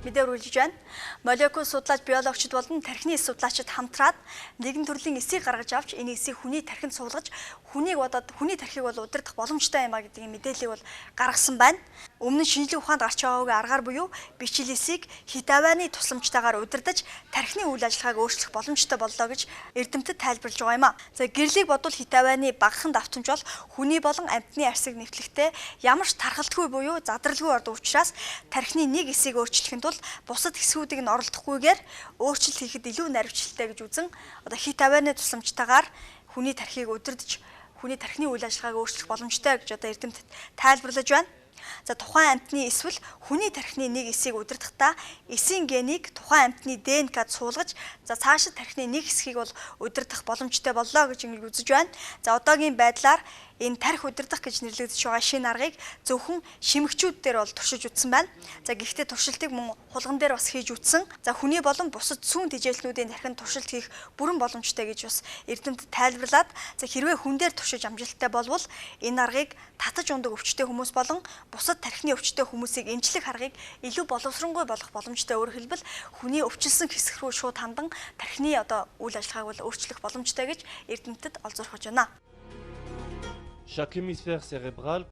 мэдээ өргөжж байна. Молекул судлаач биологчид болон тархины эс судлаачид хамтраад нэгэн төрлийн эсийг гаргаж авч энэ эсийг хүний тархинд суулгаж хүнийг бодоод хүний тархийг бол удирдах боломжтой юм а гэдэг мэдээллийг бол гаргасан байна. Өмнө нь шинжлэх ухаанд гарч байгаагийн аргаар буюу бичил эсийг хитаваны тусламжтайгаар удирдах тархины үйл ажиллагааг өөрчлөх боломжтой боллоо гэж эрдэмтэд тайлбарлаж байгаа юм а. За гэрлийг бодвол хитаваны багахан давтамж бол хүний болон амьтны арсыг нэвтлэхдээ ямар ч тархалтгүй буюу задралгүй ордог учраас тархины нэг эсийг өөрчлөхийн тулд бусад хэсгүүдийг нь оролдохгүйгээр өөрчлөлт хийхэд илүү наривчлалтай гэж үзэн одоо хитаваны тусламжтайгаар хүний тархийг удирдах хүний тархины үйл ажиллагааг өөрчлөх боломжтой гэж одоо эрдэмтэд тайлбарлаж байна. За тухайн амьтны эсвэл хүний тархины нэг эсийг удирдахдаа эсийн генийг тухайн амьтны ДНК-д суулгаж за цаашид тархины нэг хэсгийг бол удирдах боломжтой боллоо гэж ингэж үзэж байна. За одоогийн байдлаар энэ тархи удирдах гэж нэрлэгдэж байгаа шинэ аргыг зөвхөн шимэгчүүд дээр бол туршиж үзсэн байна. За гэхдээ туршилтыг мөн хулган дээр бас хийж үзсэн. За хүний болон бусад сүүн тэжээлтнүүдийн тархинд туршилт хийх бүрэн боломжтой гэж бас эрдэмтэд тайлбарлаад за хэрвээ хүн дээр туршиж амжилттай болвол энэ аргыг татаж ундаг өвчтөе хүмүүс болон бусад тархины өвчтөе хүмүүсийг эмчлэх аргыг илүү боловсронгуй болгох боломжтой. Өөрөөр хэлбэл хүний өвчлсөн хэсэг рүү шууд хандан тархины одоо үйл ажиллагааг бол өөрчлөх боломжтой гэж эрдэмтэд олзуурхаж байна. Chaque hémisphère cérébral